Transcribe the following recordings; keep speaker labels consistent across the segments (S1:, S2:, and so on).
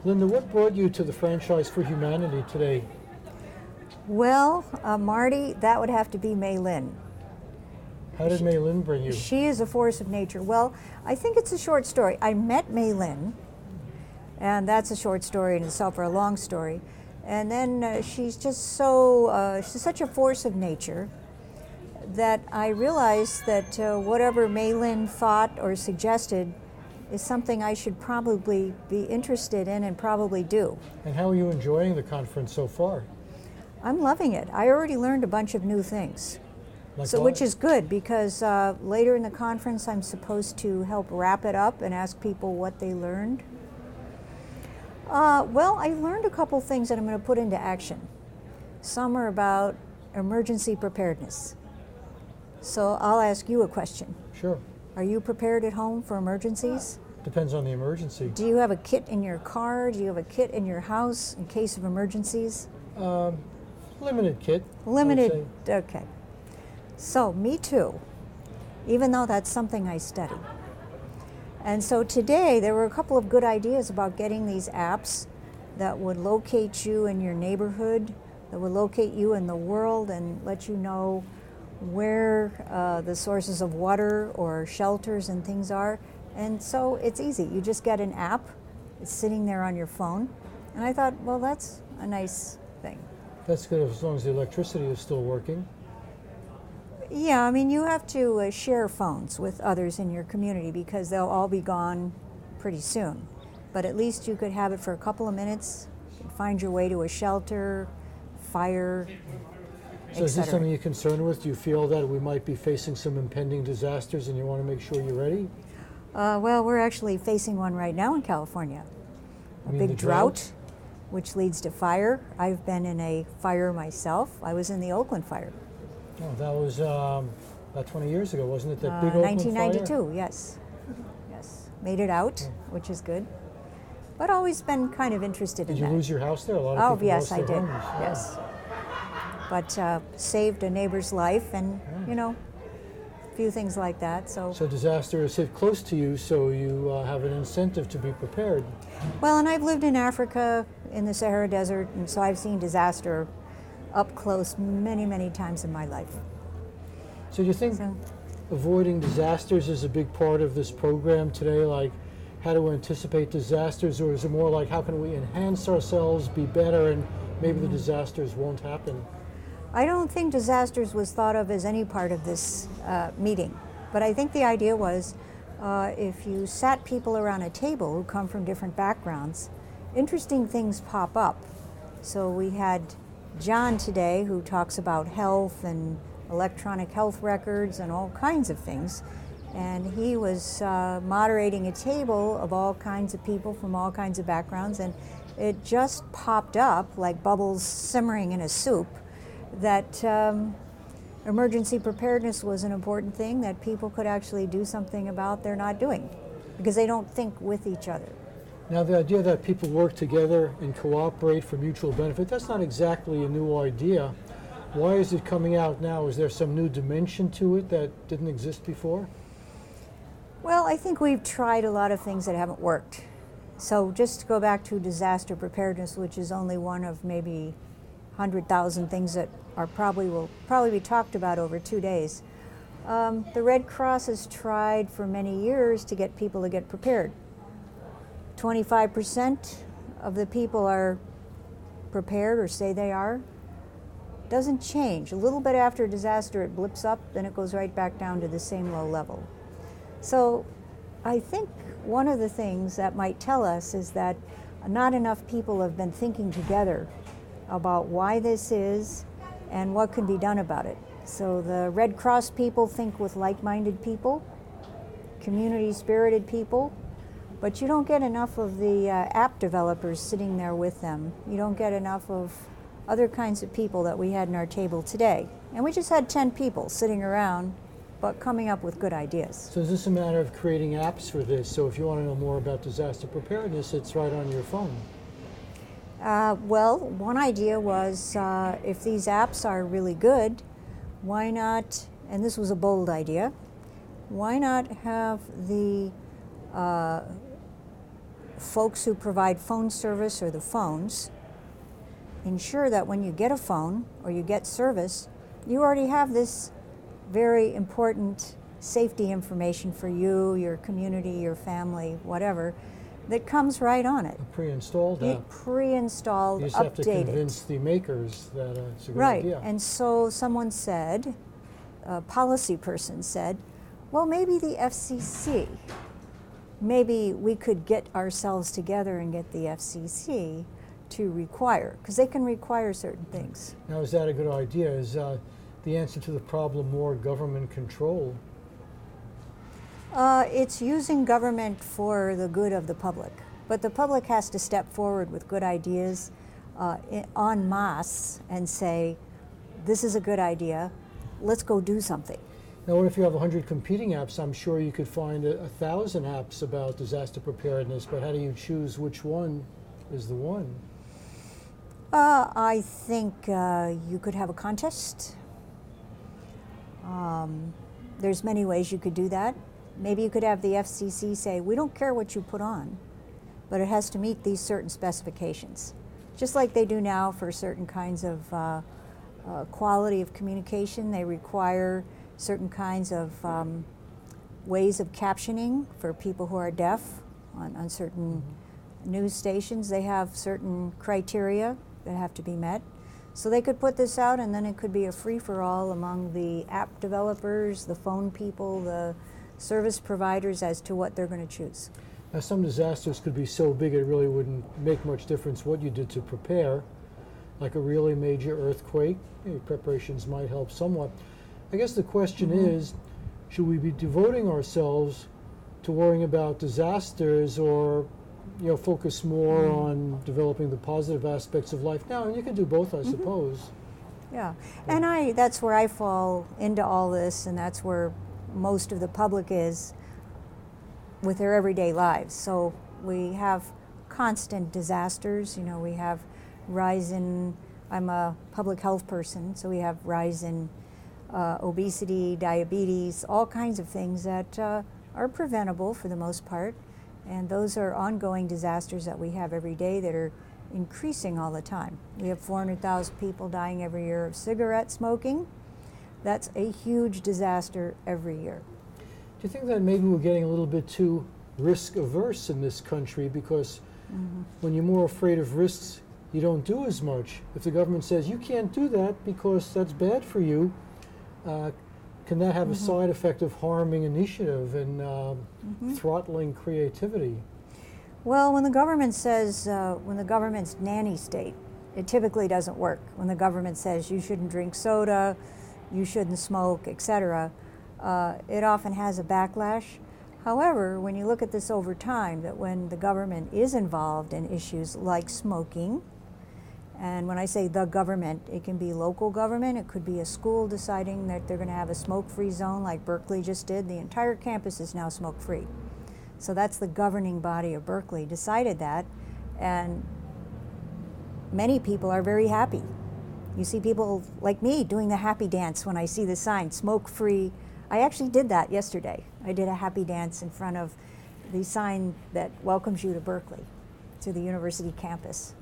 S1: Linda, what brought you to the Franchise for Humanity today?
S2: Well, Marty, that would have to be Mei Lin.
S1: How did Mei Lin bring you?
S2: She is a force of nature. Well, I think it's a short story. I met Mei Lin, and that's a short story in itself, or a long story. And then she's just so, she's such a force of nature that I realized that whatever Mei Lin thought or suggested is something I should probably be interested in and probably do.
S1: And how are you enjoying the conference so far?
S2: I'm loving it. I already learned a bunch of new things, which is good because later in the conference I'm supposed to help wrap it up and ask people what they learned. Well, I learned a couple things that I'm going to put into action. Some are about emergency preparedness. So I'll ask you a question.
S1: Sure.
S2: Are you prepared at home for emergencies?
S1: Depends on the emergency.
S2: Do you have a kit in your car? Do you have a kit in your house in case of emergencies?
S1: Limited kit.
S2: Limited, okay. So, me too, even though that's something I study. And so today there were a couple of good ideas about getting these apps that would locate you in your neighborhood, that would locate you in the world and let you know where the sources of water or shelters and things are. And so it's easy. You just get an app. It's sitting there on your phone. And I thought, well, that's a nice thing.
S1: That's good as long as the electricity is still working.
S2: Yeah, I mean, you have to share phones with others in your community because they'll all be gone pretty soon. But at least you could have it for a couple of minutes, find your way to a shelter, fire,
S1: So is this something you're concerned with? Do you feel that we might be facing some impending disasters and you want to make sure you're ready?
S2: Well, we're actually facing one right now in California. A big drought, which leads to fire. I've been in a fire myself. I was in the Oakland fire.
S1: Oh, that was about 20 years ago, wasn't it? That big Oakland
S2: 1992,
S1: fire?
S2: yes. Yes. Made it out, which is good. But always been kind of interested in that.
S1: Did you lose your house there? A lot of people
S2: yes,
S1: lost their
S2: I did.
S1: homes.
S2: Yes. But saved a neighbor's life and, you know, a few things like that. So
S1: disasters hit close to you, so you have an incentive to be prepared.
S2: Well, and I've lived in Africa in the Sahara Desert, and so I've seen disaster up close many, many times in my life.
S1: So do you think avoiding disasters is a big part of this program today, like how to anticipate disasters, or is it more like how can we enhance ourselves, be better, and maybe the disasters won't happen?
S2: I don't think disasters was thought of as any part of this meeting, but I think the idea was if you sat people around a table who come from different backgrounds, interesting things pop up. So we had John today who talks about health and electronic health records and all kinds of things, and he was moderating a table of all kinds of people from all kinds of backgrounds, and it just popped up like bubbles simmering in a soup that emergency preparedness was an important thing that people could actually do something about they're not doing because they don't think with each other.
S1: Now, the idea that people work together and cooperate for mutual benefit, that's not exactly a new idea. Why is it coming out now? Is there some new dimension to it that didn't exist before?
S2: Well, I think we've tried a lot of things that haven't worked. So just to go back to disaster preparedness, which is only one of maybe 100,000 things that will probably be talked about over 2 days. The Red Cross has tried for many years to get people to get prepared. 25% of the people are prepared or say they are. Doesn't change. A little bit after a disaster it blips up, then it goes right back down to the same low level. So I think one of the things that might tell us is that not enough people have been thinking together about why this is and what can be done about it. So the Red Cross people think with like-minded people, community-spirited people, but you don't get enough of the app developers sitting there with them. You don't get enough of other kinds of people that we had in our table today. And we just had 10 people sitting around, but coming up with good ideas.
S1: So is this a matter of creating apps for this? So if you want to know more about disaster preparedness, it's right on your phone.
S2: Well, one idea was if these apps are really good, why not, and this was a bold idea, why not have the folks who provide phone service or the phones ensure that when you get a phone or you get service, you already have this very important safety information for you, your community, your family, whatever, that comes right on it.
S1: A pre-installed app.
S2: Pre-installed,
S1: You just
S2: updated.
S1: have to convince the makers that it's a good
S2: Right,
S1: idea.
S2: and so someone said, a policy person said, well, maybe the FCC, maybe we could get ourselves together and get the FCC to require, because they can require certain things.
S1: Now, is that a good idea? Is the answer to the problem more government control?
S2: It's using government for the good of the public, but the public has to step forward with good ideas en masse and say, this is a good idea, let's go do something.
S1: Now, what if you have 100 competing apps? I'm sure you could find 1,000 apps about disaster preparedness, but how do you choose which one is the one?
S2: I think you could have a contest. There's many ways you could do that. Maybe you could have the FCC say, we don't care what you put on, but it has to meet these certain specifications. Just like they do now for certain kinds of quality of communication, they require certain kinds of ways of captioning for people who are deaf on certain news stations. They have certain criteria that have to be met. So they could put this out, and then it could be a free-for-all among the app developers, the phone people, the service providers as to what they're going to choose.
S1: Now, some disasters could be so big it really wouldn't make much difference what you did to prepare. Like a really major earthquake, preparations might help somewhat. I guess the question is, should we be devoting ourselves to worrying about disasters, or focus more on developing the positive aspects of life now? And you can do both, I suppose.
S2: Yeah, and that's where I fall into all this, and that's where most of the public is with their everyday lives. So we have constant disasters. We have rise in, I'm a public health person, so we have rise in obesity, diabetes, all kinds of things that are preventable for the most part. And those are ongoing disasters that we have every day that are increasing all the time. We have 400,000 people dying every year of cigarette smoking. That's a huge disaster every year.
S1: Do you think that maybe we're getting a little bit too risk averse in this country? Because when you're more afraid of risks, you don't do as much. If the government says you can't do that because that's bad for you, can that have a side effect of harming initiative and throttling creativity?
S2: Well, when the government says, when the government's nanny state, it typically doesn't work. When the government says you shouldn't drink soda, you shouldn't smoke, etc., it often has a backlash. However, when you look at this over time, that when the government is involved in issues like smoking, and when I say the government, it can be local government, it could be a school deciding that they're going to have a smoke-free zone like Berkeley just did. The entire campus is now smoke-free. So that's the governing body of Berkeley decided that, and many people are very happy. You see people like me doing the happy dance when I see the sign, smoke-free. I actually did that yesterday. I did a happy dance in front of the sign that welcomes you to Berkeley, to the university campus.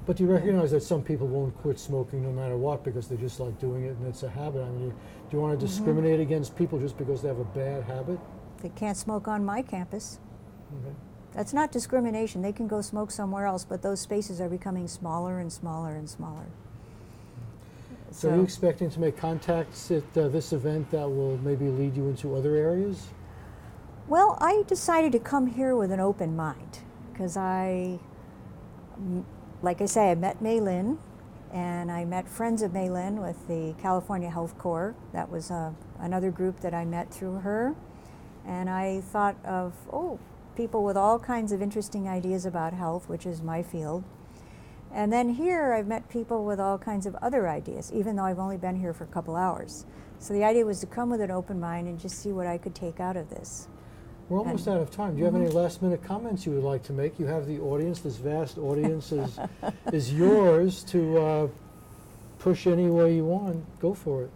S1: But do you recognize that some people won't quit smoking no matter what because they just like doing it and it's a habit? I mean, do you want to discriminate against people just because they have a bad habit?
S2: They can't smoke on my campus.
S1: Okay.
S2: That's not discrimination. They can go smoke somewhere else, but those spaces are becoming smaller and smaller and smaller.
S1: So are you expecting to make contacts at this event that will maybe lead you into other areas?
S2: Well, I decided to come here with an open mind because like I say, I met Mei Lin, and I met friends of Mei Lin with the California Health Corps. That was another group that I met through her. And I thought of, people with all kinds of interesting ideas about health, which is my field. And then here I've met people with all kinds of other ideas, even though I've only been here for a couple hours. So the idea was to come with an open mind and just see what I could take out of this.
S1: We're almost out of time. Do you have any last-minute comments you would like to make? You have the audience. This vast audience is yours to push any way you want. Go for it.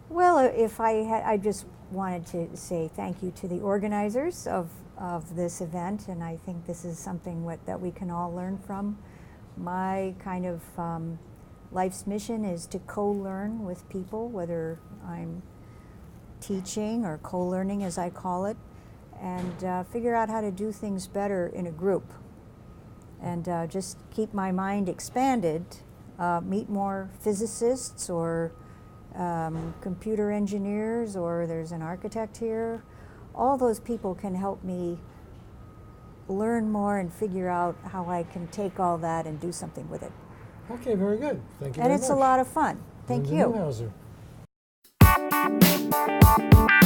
S2: Well, if I just wanted to say thank you to the organizers of this event, and I think this is something that we can all learn from. My kind of life's mission is to co-learn with people, whether I'm teaching or co-learning as I call it, and figure out how to do things better in a group. And just keep my mind expanded, meet more physicists or computer engineers, or there's an architect here. All those people can help me learn more and figure out how I can take all that and do something with it.
S1: Okay, very good. Thank you
S2: And
S1: very
S2: it's
S1: much.
S2: a lot of fun. Thank
S1: Linda
S2: you.
S1: Neuhauser.